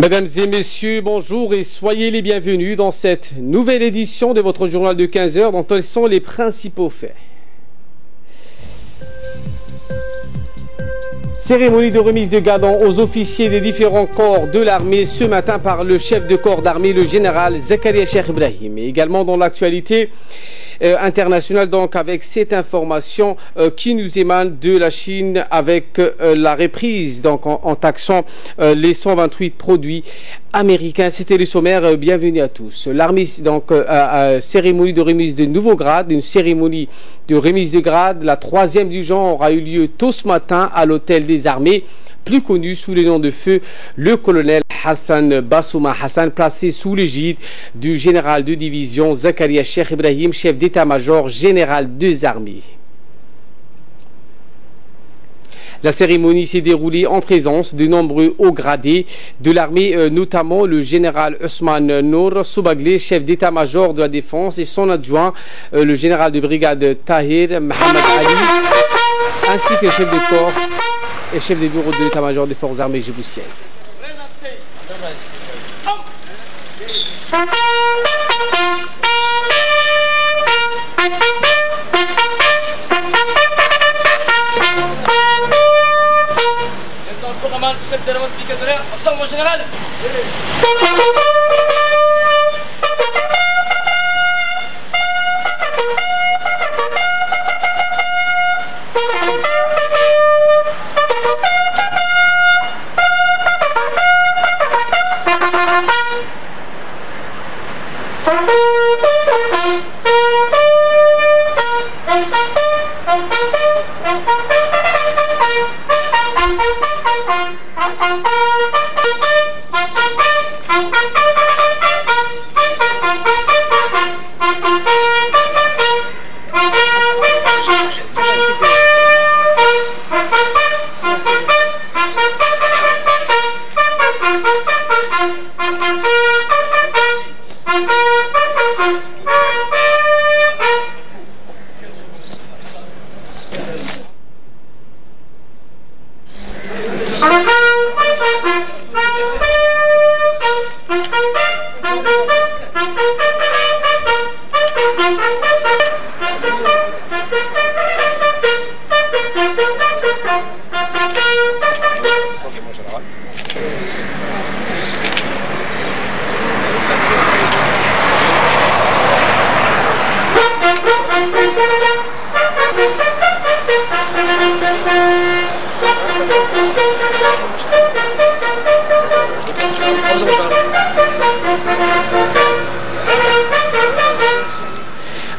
Mesdames et messieurs, bonjour et soyez les bienvenus dans cette nouvelle édition de votre journal de 15 heures dont quels sont les principaux faits. Cérémonie de remise de gadon aux officiers des différents corps de l'armée ce matin par le chef de corps d'armée, le général Zakaria Cheikh Ibrahim. Et également dans l'actualité internationale, donc avec cette information qui nous émane de la Chine avec la reprise, donc en taxant les 128 produits américains. C'était le sommaire. Bienvenue à tous. L'armée, donc, cérémonie de remise de nouveaux grades, une cérémonie de remise de grade, la troisième du genre, aura eu lieu tôt ce matin à l'hôtel des armées, plus connu sous le nom de feu, le colonel Hassan Bassouma Hassan, placé sous l'égide du général de division Zakaria Cheikh Ibrahim, chef d'état-major général des armées. La cérémonie s'est déroulée en présence de nombreux hauts gradés de l'armée, notamment le général Ousmane Nour Soubaglé, chef d'état-major de la défense, et son adjoint, le général de brigade Tahir Mohamed Ali, ainsi que le chef de corps et chef des bureaux de l'état-major des forces armées djiboutiennes.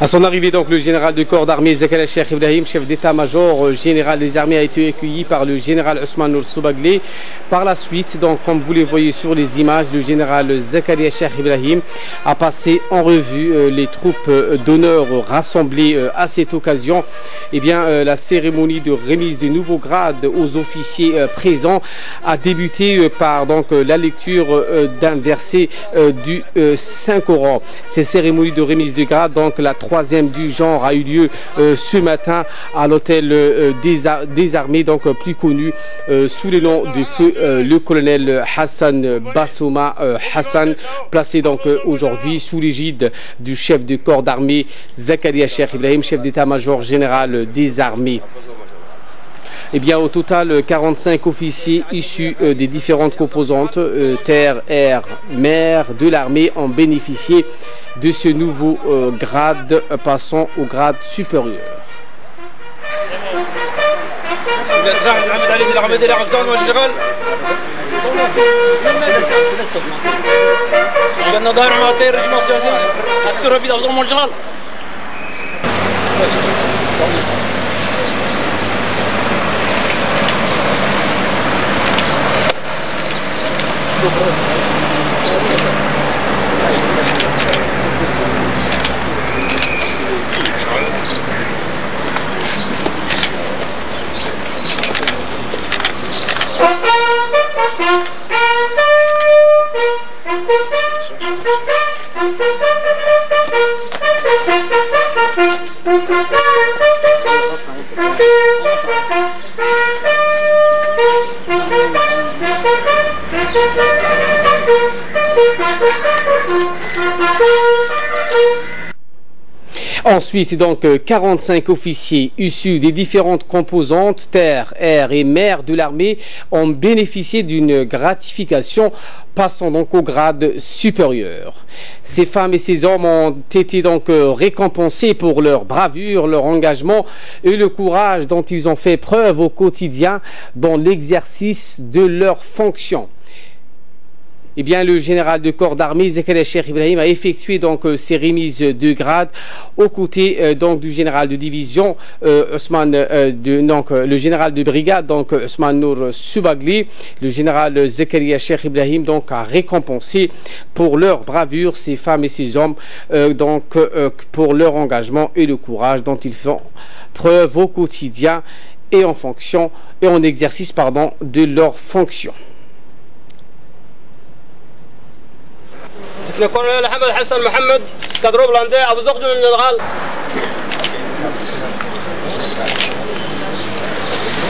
À son arrivée, donc, le général de corps d'armée Zakaria Cheikh Ibrahim, chef d'état-major général des armées, a été accueilli par le général Ousmane Nour Soubaglé. Par la suite, donc, comme vous les voyez sur les images, le général Zakaria Cheikh Ibrahim a passé en revue les troupes d'honneur rassemblées à cette occasion. Eh bien, la cérémonie de remise de nouveaux grades aux officiers présents a débuté par donc la lecture d'un verset du Saint-Coran. Cette cérémonie de remise de grade, donc la troisième du genre, a eu lieu ce matin à l'hôtel des armées, donc plus connu sous le nom de feu le colonel Hassan Bassouma Hassan, placé donc aujourd'hui sous l'égide du chef de corps d'armée Zakaria Cheikh Ibrahim, chef d'état-major général des armées. Eh bien, au total, 45 officiers issus des différentes composantes terre, air, mer de l'armée ont bénéficié de ce nouveau grade, passant au grade supérieur. Thank you. Ensuite, donc, 45 officiers issus des différentes composantes, terre, air et mer de l'armée ont bénéficié d'une gratification passant donc au grade supérieur. Ces femmes et ces hommes ont été donc récompensés pour leur bravure, leur engagement et le courage dont ils ont fait preuve au quotidien dans l'exercice de leurs fonctions. Eh bien, le général de corps d'armée, Zakaria Cheikh Ibrahim, a effectué donc ces remises de grade aux côtés donc du général de division, le général de brigade, donc Ousmane Nour Soubagli. Le général Zakaria Cheikh Ibrahim donc a récompensé pour leur bravure ces femmes et ces hommes, pour leur engagement et le courage dont ils font preuve au quotidien et en fonction et en exercice de leurs fonctions. الكولونيل احمد حسن محمد كدروب لاندي ابو زقج من الغال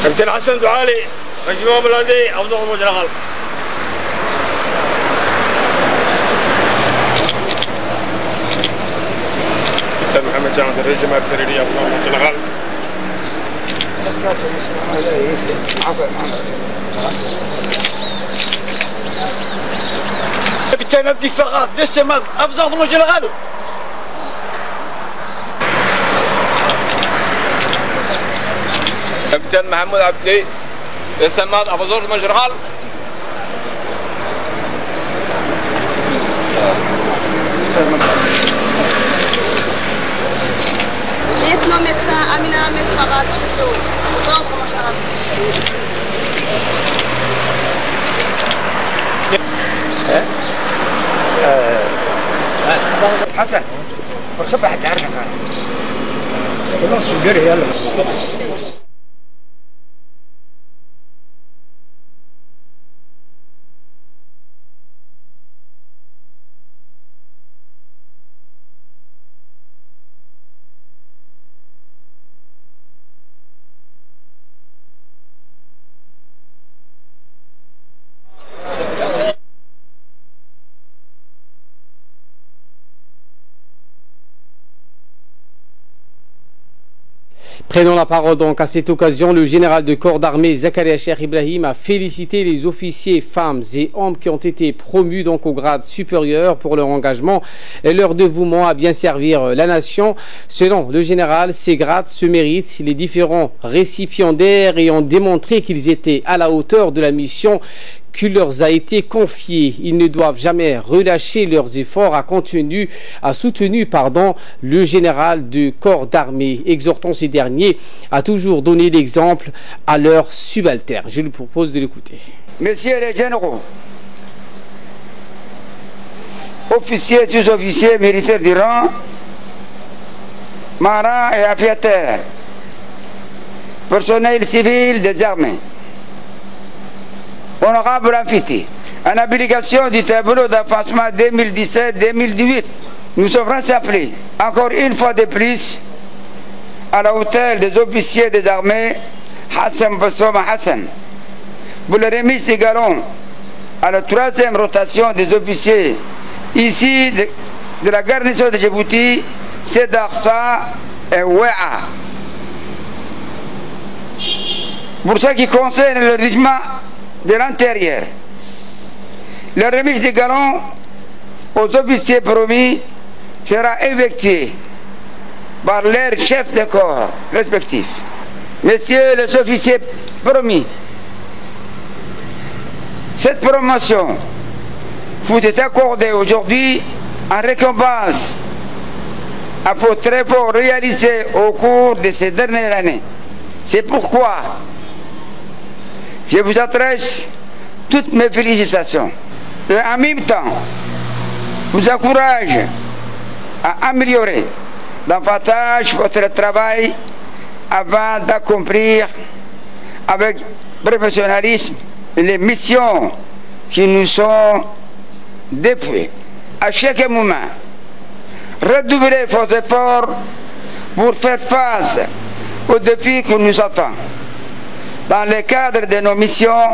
كابتن حسن دعالي مجموعه بلاندي ابو زقج من الغال كابتن محمد جامد الرجم ارتريلي ابو زقج من الغال كابتن ابدي فقط دسم افزغ من الغال كابتن محمود عبدي دسم ابو زور من الغال lieutenant médecin Amina Ahmed Farad chez eux aux ordres mon cher حسن والخبة حتعرفك انا Prenons la parole donc à cette occasion, le général de corps d'armée Zakaria Cheikh Ibrahim a félicité les officiers, femmes et hommes qui ont été promus donc au grade supérieur pour leur engagement et leur dévouement à bien servir la nation. Selon le général, ces grades se méritent. Les différents récipiendaires ayant démontré qu'ils étaient à la hauteur de la mission qui leur a été confié. Ils ne doivent jamais relâcher leurs efforts, a soutenu le général du corps d'armée, exhortant ces derniers à toujours donner l'exemple à leurs subalternes. Je lui propose de l'écouter. Messieurs les généraux, officiers, sous-officiers, militaires du rang, marins et aviateurs, personnel civil des armées, honorable invité, en application du tableau d'avancement 2017-2018, nous sommes appelés encore une fois de plus à la hauteur des officiers des armées Hassan Bassouma Hassan pour la remise des galons à la troisième rotation des officiers ici de la garnison de Djibouti, Sedarsa et Ouéa. Pour ce qui concerne le régiment de l'intérieur, la remise des galons aux officiers promis sera effectuée par leurs chefs de corps respectifs. Messieurs les officiers promis, cette promotion vous est accordée aujourd'hui en récompense à vos efforts réalisés au cours de ces dernières années. C'est pourquoi je vous adresse toutes mes félicitations et en même temps vous encourage à améliorer davantage votre travail avant d'accomplir avec professionnalisme les missions qui nous sont dédiées. À chaque moment, redoublez vos efforts pour faire face aux défis que nous attendent dans le cadre de nos missions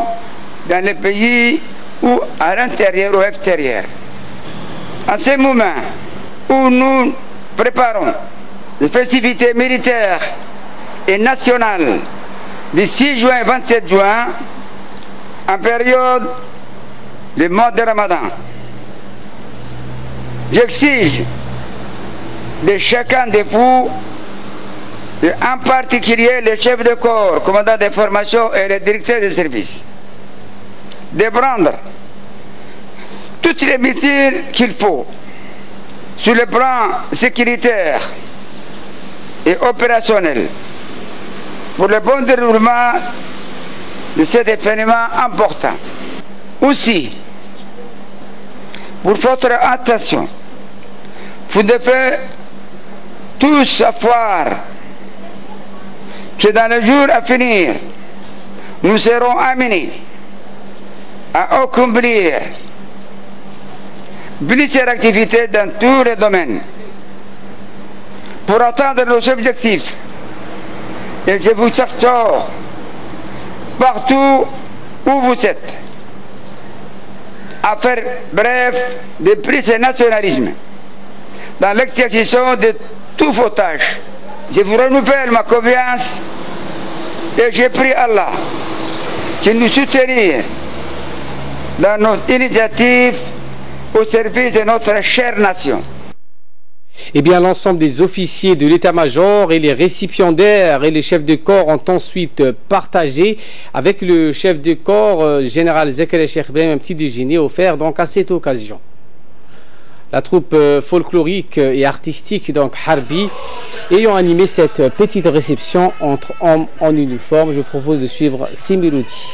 dans les pays ou à l'intérieur ou extérieur. En ce moment où nous préparons les festivités militaires et nationales du 6 juin et 27 juin, en période du mois de Ramadan, j'exige de chacun de vous, et en particulier les chefs de corps, commandants des formations et les directeurs de service, de prendre toutes les mesures qu'il faut sur le plan sécuritaire et opérationnel pour le bon déroulement de cet événement important. Aussi, pour votre attention, vous devez tous savoir que dans les jours à venir, nous serons amenés à accomplir plusieurs activités dans tous les domaines pour atteindre nos objectifs. Et je vous exhorte partout où vous êtes à faire bref de plus de nationalisme dans l'exécution de tous vos tâches. Je vous renouvelle ma confiance et je prie Allah de nous soutenir dans notre initiative au service de notre chère nation. Eh bien, l'ensemble des officiers de l'état-major et les récipiendaires et les chefs de corps ont ensuite partagé avec le chef de corps général Zakaria Cheikh Ibrahim un petit déjeuner offert donc à cette occasion. La troupe folklorique et artistique donc Harbi ayant animé cette petite réception entre hommes en uniforme, je vous propose de suivre ces mélodies.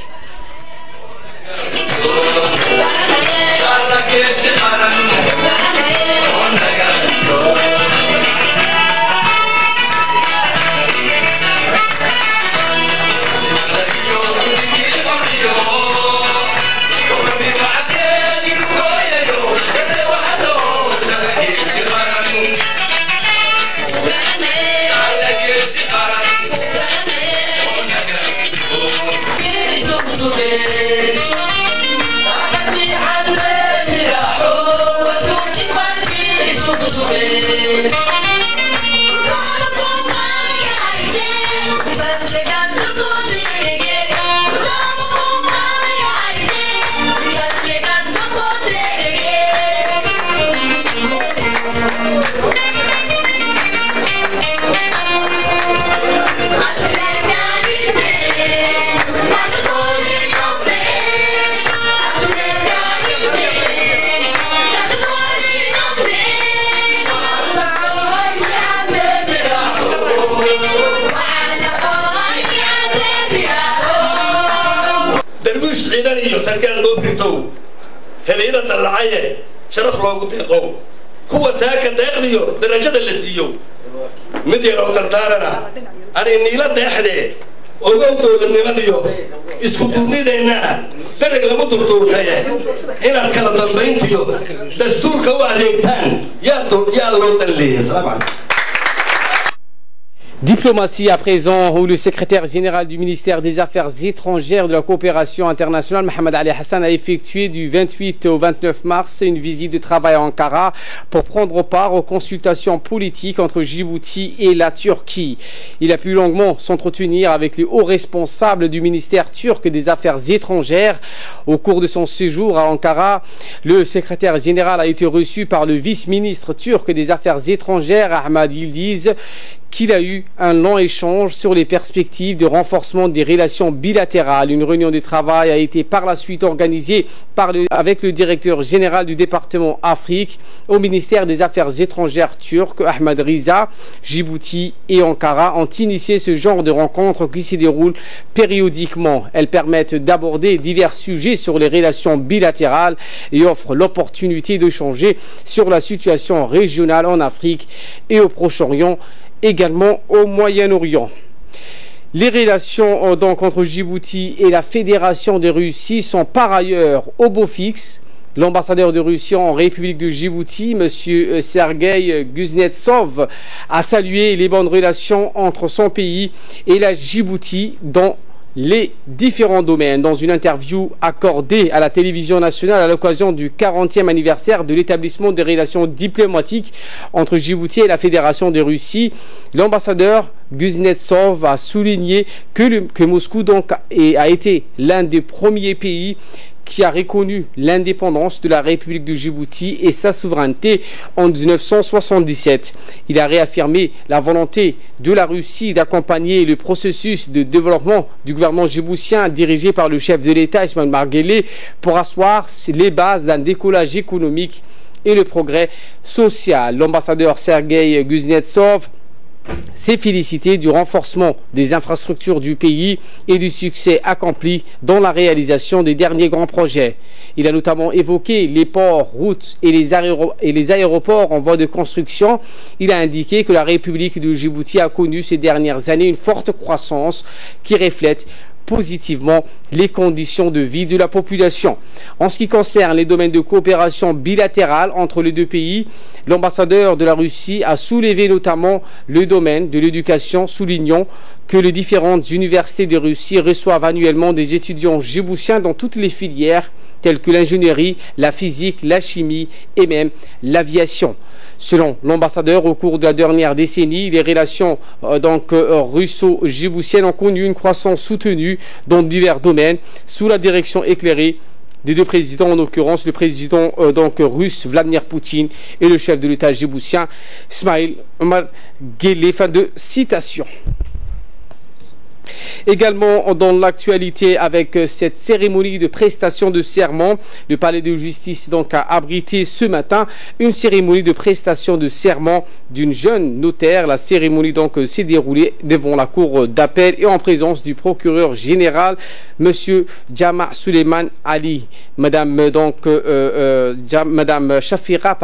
هلينا طلعيه شرف لوgu deeqo kuwa saaka deeqdiyo darajada la siiyo mid yar oo tartaarana ari niila deexde ogow dowladnimadiyo isku duubnideena darag lagu durduurtay inaad kala dambeyntiyo dastuurka u adeegtaan yaa loo dalleeyay. Salaam alaykum. Diplomatie à présent, où le secrétaire général du ministère des Affaires étrangères de la coopération internationale, Mohamed Ali Hassan, a effectué du 28 au 29 mars une visite de travail à Ankara pour prendre part aux consultations politiques entre Djibouti et la Turquie. Il a pu longuement s'entretenir avec les hauts responsables du ministère turc des Affaires étrangères. Au cours de son séjour à Ankara, le secrétaire général a été reçu par le vice-ministre turc des Affaires étrangères, Ahmad Yildiz, qu'il a eu un long échange sur les perspectives de renforcement des relations bilatérales. Une réunion de travail a été par la suite organisée avec le directeur général du département Afrique au ministère des Affaires étrangères turc, Ahmad Riza. Djibouti et Ankara ont initié ce genre de rencontres qui se déroulent périodiquement. Elles permettent d'aborder divers sujets sur les relations bilatérales et offrent l'opportunité d'échanger sur la situation régionale en Afrique et au Proche-Orient, également au Moyen-Orient. Les relations donc entre Djibouti et la Fédération de Russie sont par ailleurs au beau fixe. L'ambassadeur de Russie en République de Djibouti, M. Sergueï Kuznetsov, a salué les bonnes relations entre son pays et la Djibouti dans les différents domaines. Dans une interview accordée à la télévision nationale à l'occasion du 40e anniversaire de l'établissement des relations diplomatiques entre Djibouti et la Fédération de Russie, l'ambassadeur Kuznetsov a souligné que Moscou donc a été l'un des premiers pays qui a reconnu l'indépendance de la République de Djibouti et sa souveraineté en 1977. Il a réaffirmé la volonté de la Russie d'accompagner le processus de développement du gouvernement djiboutien dirigé par le chef de l'État Ismail Omar Guelleh pour asseoir les bases d'un décollage économique et le progrès social. L'ambassadeur Sergei Kuznetsov s'est félicité du renforcement des infrastructures du pays et du succès accompli dans la réalisation des derniers grands projets. Il a notamment évoqué les ports, routes et les aéroports en voie de construction. Il a indiqué que la République de Djibouti a connu ces dernières années une forte croissance qui reflète positivement les conditions de vie de la population. En ce qui concerne les domaines de coopération bilatérale entre les deux pays, l'ambassadeur de la Russie a soulevé notamment le domaine de l'éducation, soulignant que les différentes universités de Russie reçoivent annuellement des étudiants djiboutiens dans toutes les filières telles que l'ingénierie, la physique, la chimie et même l'aviation. Selon l'ambassadeur, au cours de la dernière décennie, les relations russo-djiboutiennes ont connu une croissance soutenue dans divers domaines sous la direction éclairée des deux présidents, en l'occurrence le président russe Vladimir Poutine et le chef de l'État djiboutien Ismail Omar Guelleh. Fin de citation. Également dans l'actualité, avec cette cérémonie de prestation de serment, le palais de justice donc a abrité ce matin une cérémonie de prestation de serment d'une jeune notaire. La cérémonie donc s'est déroulée devant la cour d'appel et en présence du procureur général monsieur Jama Suleiman Ali. Madame Shafira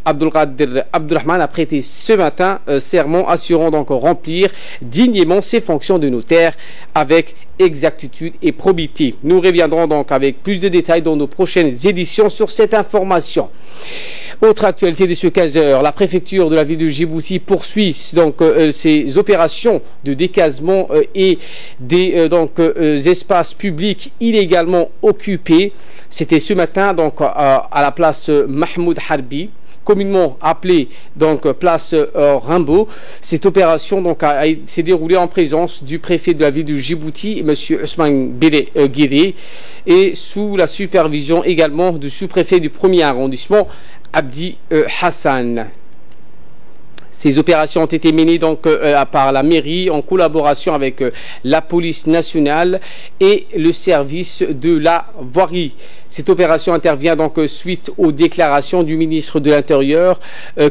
Abdulrahman a prêté ce matin serment, assurant donc remplir dignement ses fonctions de notaire avec exactitude et probité. Nous reviendrons donc avec plus de détails dans nos prochaines éditions sur cette information. Autre actualité de ce 15h, la préfecture de la ville de Djibouti poursuit donc ses opérations de décasement et des espaces publics illégalement occupés. C'était ce matin donc à la place Mahmoud Harbi, communément appelée donc place Rimbaud. Cette opération donc s'est déroulée en présence du préfet de la ville de Djibouti, M. Ousmane Guelleh, et sous la supervision également du sous-préfet du 1er arrondissement, Abdi Hassan. Ces opérations ont été menées donc par la mairie en collaboration avec la police nationale et le service de la voirie. Cette opération intervient donc suite aux déclarations du ministre de l'Intérieur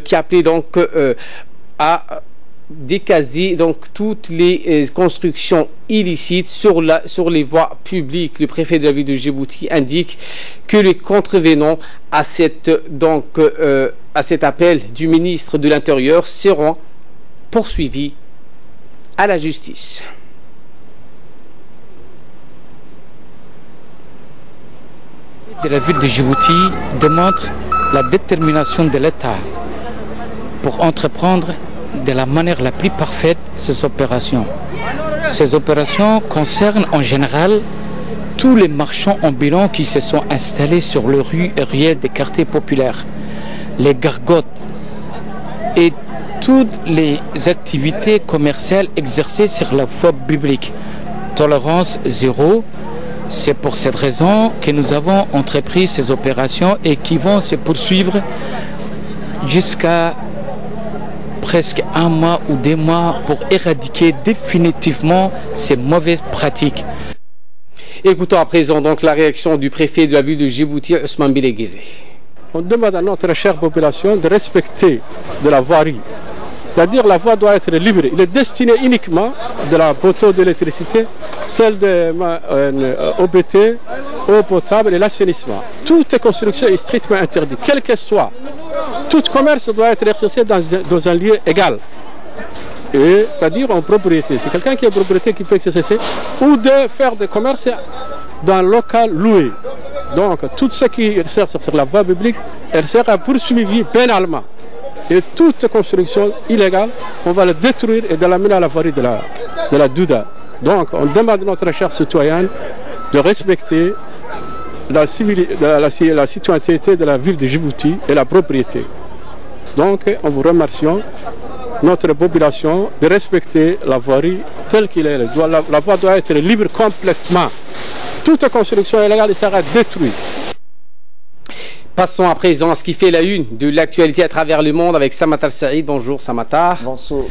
qui appelait donc à décaser donc toutes les constructions illicites sur les voies publiques. Le préfet de la ville de Djibouti indique que les contrevenants à cet appel du ministre de l'Intérieur seront poursuivis à la justice. De la ville de Djibouti démontre la détermination de l'État pour entreprendre de la manière la plus parfaite ces opérations. Ces opérations concernent en général tous les marchands ambulants qui se sont installés sur les rues et ruelles des quartiers populaires, les gargotes et toutes les activités commerciales exercées sur la voie publique. Tolérance zéro. C'est pour cette raison que nous avons entrepris ces opérations et qui vont se poursuivre jusqu'à presque un mois ou 2 mois pour éradiquer définitivement ces mauvaises pratiques. Écoutons à présent donc la réaction du préfet de la ville de Djibouti, Ousmane Guelleh. On demande à notre chère population de respecter de la voirie. C'est-à-dire la voie doit être libre. Il est destiné uniquement de la poteau d'électricité, celle de OBT, eau potable et l'assainissement. Toute construction est strictement interdite, quel que soit. Tout commerce doit être exercé dans un lieu égal. C'est-à-dire en propriété. C'est quelqu'un qui est propriété qui peut exercer ou de faire des commerces dans un local loué. Donc tout ce qui exerce sur la voie publique, elle sera poursuivie pénalement. Et toute construction illégale, on va la détruire et de l'amener à la voirie de la Douda. Donc on demande à notre chers citoyens de respecter la citoyenneté de la ville de Djibouti et la propriété. Donc on vous remercie, notre population, de respecter la voirie telle qu'il est. La voie doit être libre complètement. Toute construction illégale sera détruite. Passons à présent à ce qui fait la une de l'actualité à travers le monde avec Samatar Saïd. Bonjour Samatar.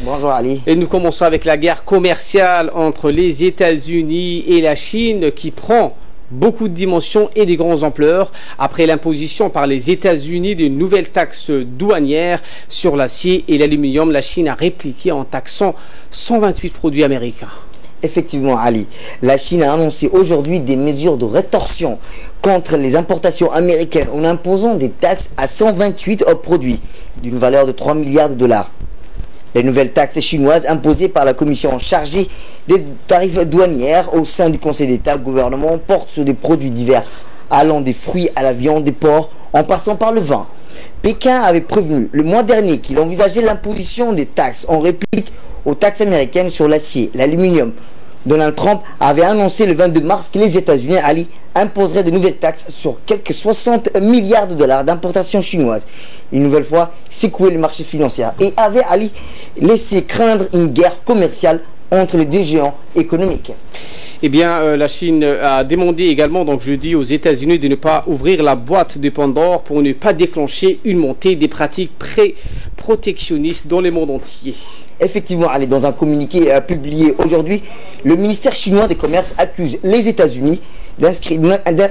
Bonjour Ali. Et nous commençons avec la guerre commerciale entre les États-Unis et la Chine qui prend beaucoup de dimensions et de grandes ampleurs. Après l'imposition par les États-Unis de nouvelles taxes douanières sur l'acier et l'aluminium, la Chine a répliqué en taxant 128 produits américains. Effectivement, Ali, la Chine a annoncé aujourd'hui des mesures de rétorsion contre les importations américaines en imposant des taxes à 128 produits d'une valeur de 3 milliards de dollars. Les nouvelles taxes chinoises imposées par la commission chargée des tarifs douanières au sein du Conseil d'État gouvernement portent sur des produits divers allant des fruits à la viande, des porcs, en passant par le vin. Pékin avait prévenu le mois dernier qu'il envisageait l'imposition des taxes en réplique aux taxes américaines sur l'acier, l'aluminium. Donald Trump avait annoncé le 22 mars que les États-Unis imposeraient de nouvelles taxes sur quelques 60 milliards de dollars d'importations chinoises. Une nouvelle fois, secouer le marché financier et avait laissé craindre une guerre commerciale entre les deux géants économiques. Eh bien, la Chine a demandé également, donc jeudi, aux États-Unis de ne pas ouvrir la boîte de Pandore pour ne pas déclencher une montée des pratiques protectionnistes dans le monde entier. Effectivement, dans un communiqué publié aujourd'hui, le ministère chinois des Commerces accuse les États-Unis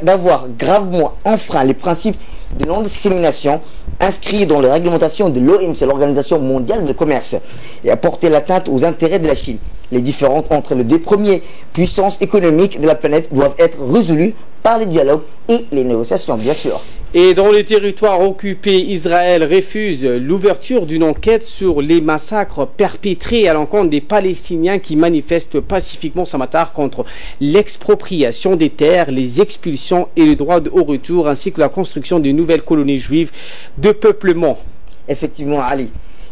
d'avoir gravement enfreint les principes de non-discrimination inscrits dans les réglementations de l'OMC, l'Organisation mondiale du commerce, et a porté l'atteinte aux intérêts de la Chine. Les différends entre les deux premières puissances économiques de la planète doivent être résolues par le dialogue et les négociations, bien sûr. Et dans les territoires occupés, Israël refuse l'ouverture d'une enquête sur les massacres perpétrés à l'encontre des Palestiniens qui manifestent pacifiquement Samatar contre l'expropriation des terres, les expulsions et le droit au retour, ainsi que la construction de nouvelles colonies juives de peuplement. Effectivement, Ali.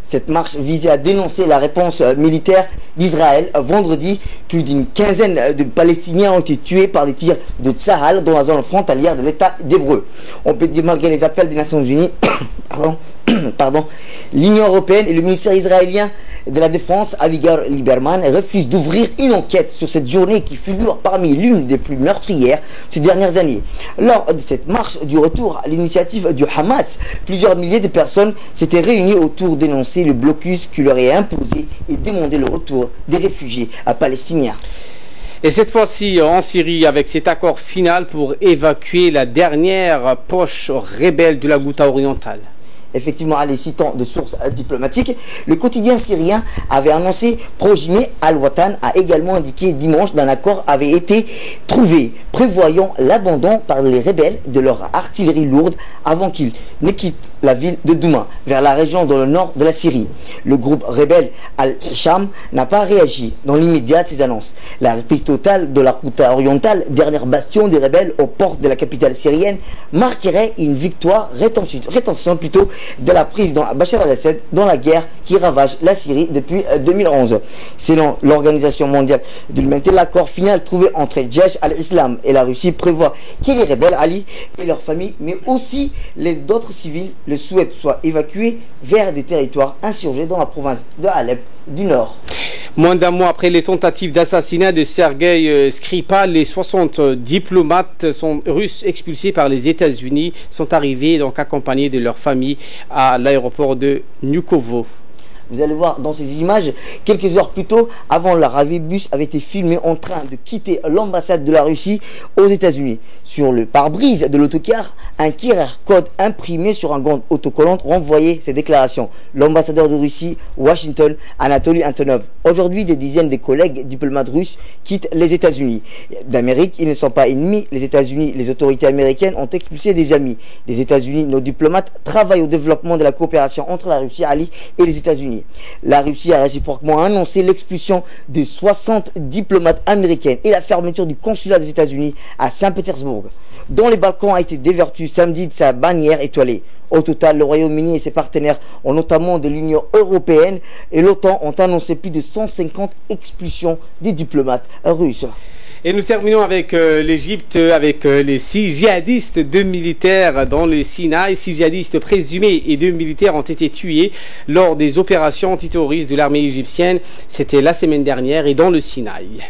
Cette marche visait à dénoncer la réponse militaire d'Israël. Vendredi, plus d'une quinzaine de Palestiniens ont été tués par des tirs de Tsahal dans la zone frontalière de l'État d'Hébreu. On peut dire, malgré les appels des Nations Unies, l'Union européenne et le ministère israélien de la Défense, Avigdor Lieberman, refusent d'ouvrir une enquête sur cette journée qui figure parmi l'une des plus meurtrières ces dernières années. Lors de cette marche du retour à l'initiative du Hamas, plusieurs milliers de personnes s'étaient réunies autour d'énoncer le blocus qui leur est imposé et demander le retour des réfugiés palestiniens. Et cette fois-ci en Syrie, avec cet accord final pour évacuer la dernière poche rebelle de la Ghouta orientale. Effectivement, les citant de sources diplomatiques, le quotidien syrien avait annoncé, Projime Al-Watan a également indiqué dimanche d'un accord avait été trouvé, prévoyant l'abandon par les rebelles de leur artillerie lourde avant qu'ils ne quittent la ville de Douma, vers la région dans le nord de la Syrie. Le groupe rebelle Al-Sham n'a pas réagi dans l'immédiat de ces annonces. La reprise totale de la Ghouta orientale, dernière bastion des rebelles aux portes de la capitale syrienne, marquerait une victoire rétention plutôt de la prise dans Bachar al-Assad dans la guerre qui ravage la Syrie depuis 2011. Selon l'Organisation mondiale de l'humanité, l'accord final trouvé entre Jaish al-Islam et la Russie prévoit que les rebelles Ali et leurs familles, mais aussi d'autres civils, le souhaitent soient évacués vers des territoires insurgés dans la province de Alep du Nord. Moins d'un mois après les tentatives d'assassinat de Sergei Skripal, les 60 diplomates russes expulsés par les États-Unis sont arrivés donc accompagnés de leurs familles à l'aéroport de Vnukovo. Vous allez voir dans ces images, quelques heures plus tôt, avant l'arrivée, le bus avait été filmé en train de quitter l'ambassade de la Russie aux États-Unis. Sur le pare-brise de l'autocar, un QR code imprimé sur un gant autocollant renvoyait ces déclarations. L'ambassadeur de Russie, Washington, Anatoly Antonov. Aujourd'hui, des dizaines de collègues diplomates russes quittent les États-Unis d'Amérique. Ils ne sont pas ennemis. Les États-Unis, les autorités américaines ont expulsé des amis. Les États-Unis, nos diplomates travaillent au développement de la coopération entre la Russie, Ali, et les États-Unis. La Russie a réciproquement annoncé l'expulsion de 60 diplomates américains et la fermeture du consulat des États-Unis à Saint-Pétersbourg. dont les balcons a été dévertu samedi de sa bannière étoilée. Au total, le Royaume-Uni et ses partenaires, notamment de l'Union européenne et l'OTAN, ont annoncé plus de 150 expulsions des diplomates russes. Et nous terminons avec l'Égypte, avec les 6 djihadistes, 2 militaires dans le Sinaï. 6 djihadistes présumés et 2 militaires ont été tués lors des opérations antiterroristes de l'armée égyptienne. C'était la semaine dernière et dans le Sinaï.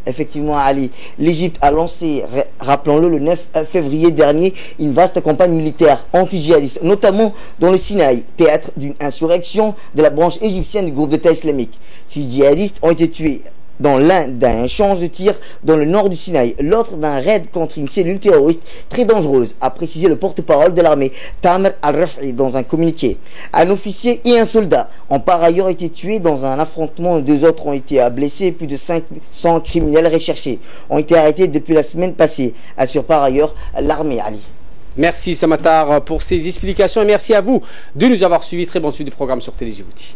Effectivement, Ali, l'Égypte a lancé, rappelons-le, le 9 février dernier, une vaste campagne militaire anti-djihadiste, notamment dans le Sinaï, théâtre d'une insurrection de la branche égyptienne du groupe d'État islamique. 6 djihadistes ont été tués dans l'un d'un échange de tir dans le nord du Sinaï, l'autre d'un raid contre une cellule terroriste très dangereuse, a précisé le porte-parole de l'armée, Tamer al-Raf'i, dans un communiqué. Un officier et un soldat ont par ailleurs été tués dans un affrontement. 2 autres ont été blessés. Plus de 500 criminels recherchés ont été arrêtés depuis la semaine passée, assure par ailleurs l'armée, Ali. Merci Samatar pour ces explications et merci à vous de nous avoir suivis. Très bonne suite du programme sur Télé Djibouti.